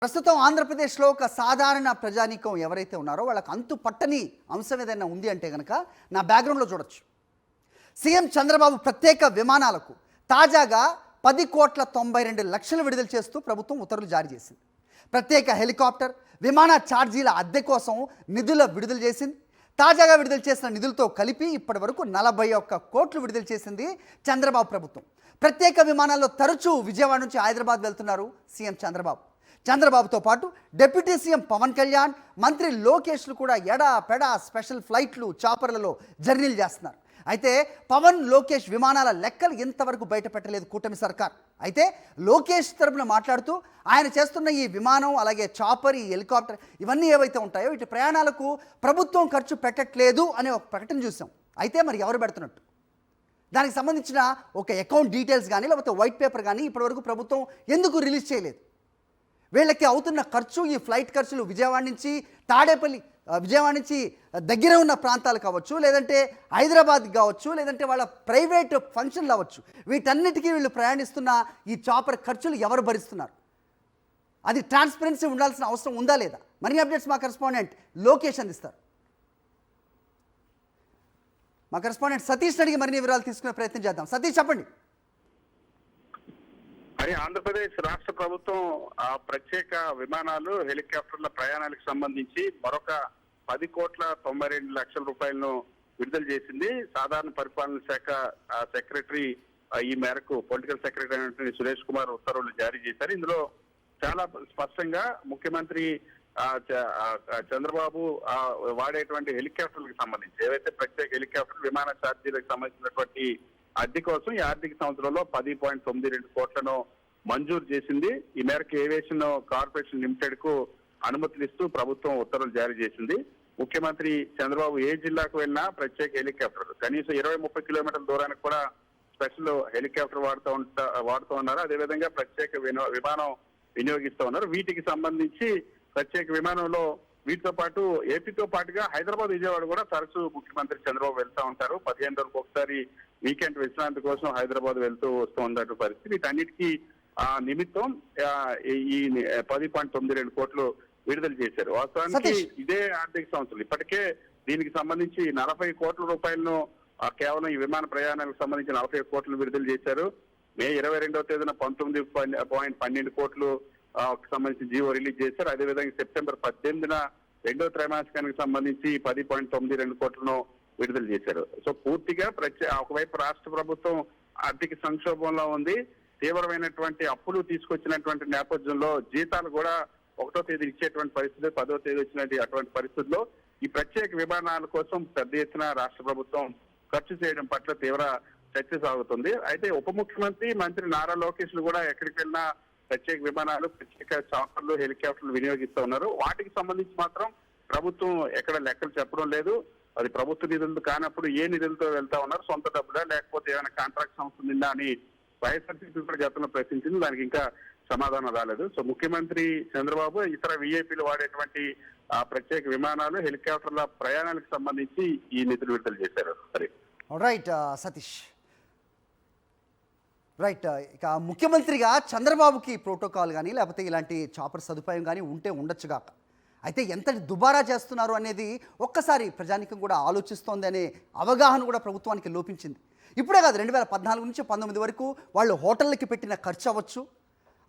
ప్రస్తుతం ఆంధ్రప్రదేశ్లో ఒక సాధారణ ప్రజానీకం ఎవరైతే ఉన్నారో వాళ్ళకి అంతు పట్టని అంశం ఏదైనా ఉంది అంటే కనుక నా బ్యాక్గ్రౌండ్లో చూడొచ్చు. సీఎం చంద్రబాబు ప్రత్యేక విమానాలకు తాజాగా 10,92,00,000 విడుదల చేస్తూ ప్రభుత్వం ఉత్తర్వులు జారీ చేసింది. ప్రత్యేక హెలికాప్టర్ విమాన ఛార్జీల అద్దె కోసం నిధుల విడుదల చేసింది. తాజాగా విడుదల చేసిన నిధులతో కలిపి ఇప్పటి వరకు 41 కోట్లు విడుదల చేసింది చంద్రబాబు ప్రభుత్వం. ప్రత్యేక విమానాల్లో తరచూ విజయవాడ నుంచి హైదరాబాద్ వెళ్తున్నారు సీఎం చంద్రబాబుతో పాటు డిప్యూటీ సీఎం పవన్ కళ్యాణ్, మంత్రి లోకేష్లు కూడా ఎడాపెడా స్పెషల్ ఫ్లైట్లు చాపర్లలో జర్నీలు చేస్తున్నారు. అయితే పవన్ లోకేష్ విమానాల లెక్కలు ఇంతవరకు బయట పెట్టలేదు కూటమి సర్కార్. అయితే లోకేష్ తరపున మాట్లాడుతూ ఆయన చేస్తున్న ఈ విమానం అలాగే చాపర్, ఈ హెలికాప్టర్ ఇవన్నీ ఏవైతే ఉంటాయో వీటి ప్రయాణాలకు ప్రభుత్వం ఖర్చు పెట్టట్లేదు అనే ఒక ప్రకటన చూసాం. అయితే మరి ఎవరు పెడుతున్నట్టు, దానికి సంబంధించిన ఒక అకౌంట్ డీటెయిల్స్ కానీ లేకపోతే వైట్ పేపర్ కానీ ఇప్పటివరకు ప్రభుత్వం ఎందుకు రిలీజ్ చేయలేదు? వీళ్ళకి అవుతున్న ఖర్చు, ఈ ఫ్లైట్ ఖర్చులు విజయవాడ నుంచి తాడేపల్లి, విజయవాడ నుంచి దగ్గర ఉన్న ప్రాంతాలు కావచ్చు, లేదంటే హైదరాబాద్ కావచ్చు, లేదంటే వాళ్ళ ప్రైవేట్ ఫంక్షన్లు అవ్వచ్చు, వీటన్నిటికీ వీళ్ళు ప్రయాణిస్తున్న ఈ చాపర్ ఖర్చులు ఎవరు భరిస్తున్నారు? అది ట్రాన్స్పరెన్సీ ఉండాల్సిన అవసరం ఉందా లేదా? మరిన్ని అప్డేట్స్ మా కరెస్పాండెంట్ లోకేష్ అందిస్తారు. మా కరెస్పాండెంట్ సతీష్ అడిగి మరిన్ని వివరాలు తీసుకునే ప్రయత్నం చేద్దాం. సతీష్ చెప్పండి. మరి ఆంధ్రప్రదేశ్ రాష్ట్ర ప్రభుత్వం ప్రత్యేక విమానాలు, హెలికాప్టర్ల ప్రయాణాలకు సంబంధించి మరొక 10,92,00,000 రూపాయలను విడుదల చేసింది. సాధారణ పరిపాలన శాఖ సెక్రటరీ ఈ మేరకు పొలిటికల్ సెక్రటరీ అయినటువంటి సురేష్ కుమార్ ఉత్తర్వులు జారీ చేశారు. ఇందులో చాలా స్పష్టంగా ముఖ్యమంత్రి చంద్రబాబు వాడేటువంటి హెలికాప్టర్లకు సంబంధించి ఏవైతే ప్రత్యేక హెలికాప్టర్ విమాన ఛార్జీలకు సంబంధించినటువంటి అద్దె కోసం ఈ ఆర్థిక సంవత్సరంలో 10.92 కోట్లను మంజూరు చేసింది. ఈ మేరకు ఏవియేషన్ కార్పొరేషన్ లిమిటెడ్ కు అనుమతులు ఇస్తూ ప్రభుత్వం ఉత్తర్వులు జారీ చేసింది. ముఖ్యమంత్రి చంద్రబాబు ఏ జిల్లాకు వెళ్ళినా ప్రత్యేక హెలికాప్టర్ కనీసం 20-30 కిలోమీటర్ల దూరానికి కూడా స్పెషల్ హెలికాప్టర్ వాడుతూ ఉన్నారు. అదేవిధంగా ప్రత్యేక విమానం వినియోగిస్తూ ఉన్నారు. వీటికి సంబంధించి ప్రత్యేక విమానంలో వీటితో పాటు ఏపీతో పాటుగా హైదరాబాద్, విజయవాడ కూడా తరచూ ముఖ్యమంత్రి చంద్రబాబు వెళ్తూ ఉంటారు. 15 రోజులకు ఒకసారి వీకెండ్ విశ్రాంతి కోసం హైదరాబాద్ వెళ్తూ వస్తూ ఉన్నట్టు పరిస్థితి. వీటన్నిటికీ నిమిత్తం ఈ 10.92 కోట్లు విడుదల చేశారు. వాస్తవానికి ఇదే ఆర్థిక సంవత్సరం ఇప్పటికే దీనికి సంబంధించి 40 కోట్ల రూపాయలను కేవలం ఈ విమాన ప్రయాణాలకు సంబంధించి 40 కోట్లు విడుదల చేశారు. మే 22వ తేదీన 19.12 కోట్లు సంబంధించి జీవో రిలీజ్ చేశారు. అదేవిధంగా సెప్టెంబర్ 18న 2వ త్రైమాసికానికి సంబంధించి 10.92 కోట్లను విడుదల చేశారు. సో పూర్తిగా ఒకవైపు రాష్ట్ర ప్రభుత్వం ఆర్థిక సంక్షోభంలో ఉంది. తీవ్రమైనటువంటి అప్పులు తీసుకొచ్చినటువంటి నేపథ్యంలో జీతాలు కూడా 1వ తేదీ ఇచ్చేటువంటి పరిస్థితి, 10వ తేదీ వచ్చినటువంటి అటువంటి పరిస్థితుల్లో ఈ ప్రత్యేక విమానాల కోసం పెద్ద ఎత్తున రాష్ట్ర ప్రభుత్వం ఖర్చు చేయడం పట్ల తీవ్ర చర్చ సాగుతుంది. అయితే ఉప ముఖ్యమంత్రి, మంత్రి నారా లోకేష్లు కూడా ఎక్కడికి వెళ్ళినా ప్రత్యేక విమానాలు, ప్రత్యేక చాపర్లు, హెలికాప్టర్లు వినియోగిస్తూ ఉన్నారు. వాటికి సంబంధించి మాత్రం ప్రభుత్వం ఎక్కడ లెక్కలు చెప్పడం లేదు. అది ప్రభుత్వ నిధులు కానప్పుడు ఏ నిధులతో వెళ్తా ఉన్నారు, సొంత డబ్బులా లేకపోతే ఏమైనా కాంట్రాక్ట్ సంస్థ నిందా అని వైఎస్ఆర్సీపీ కూడా గతంలో ప్రశ్నించింది. దానికి ఇంకా సమాధానం రాలేదు. సో ముఖ్యమంత్రి చంద్రబాబు ఇతర విఐపీలు వాడేటువంటి ప్రత్యేక విమానాలు, హెలికాప్టర్ల ప్రయాణాలకు సంబంధించి ఈ నిధులు విడుదల చేశారు. సరే, రైట్ సతీష్. రైట్, ఇక ముఖ్యమంత్రిగా చంద్రబాబుకి ప్రోటోకాల్ కానీ లేకపోతే ఇలాంటి చాపర్ సదుపాయం కానీ ఉంటే ఉండొచ్చుగాక. అయితే ఎంతటి దుబారా చేస్తున్నారు అనేది ఒక్కసారి ప్రజానికం కూడా ఆలోచిస్తోంది అనే అవగాహన కూడా ప్రభుత్వానికి లోపించింది. ఇప్పుడే కాదు, 2014 నుంచి 19 వరకు వాళ్ళు హోటళ్ళకి పెట్టిన ఖర్చు అవ్వచ్చు,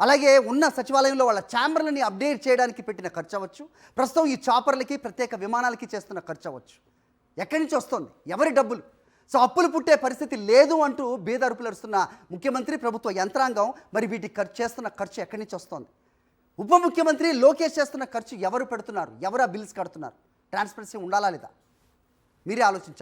అలాగే ఉన్న సచివాలయంలో వాళ్ళ ఛాంబర్లని అప్డేట్ చేయడానికి పెట్టిన ఖర్చు అవ్వచ్చు, ప్రస్తుతం ఈ చాపర్లకి ప్రత్యేక విమానాలకి చేస్తున్న ఖర్చు అవ్వచ్చు. ఎక్కడి నుంచి వస్తుంది? ఎవరి డబ్బులు? సో అప్పులు పుట్టే పరిస్థితి లేదు అంటూ బేదరుపులు అరుస్తున్న ముఖ్యమంత్రి, ప్రభుత్వ యంత్రాంగం మరి వీటికి చేస్తున్న ఖర్చు ఎక్కడి నుంచి వస్తుంది? ఉప ముఖ్యమంత్రి లోకేష్ చేస్తున్న ఖర్చు ఎవరు పెడుతున్నారు? ఎవరు ఆ బిల్స్ కడుతున్నారు? ట్రాన్స్పరెన్సీ ఉండాలా లేదా? మీరే ఆలోచించాలి.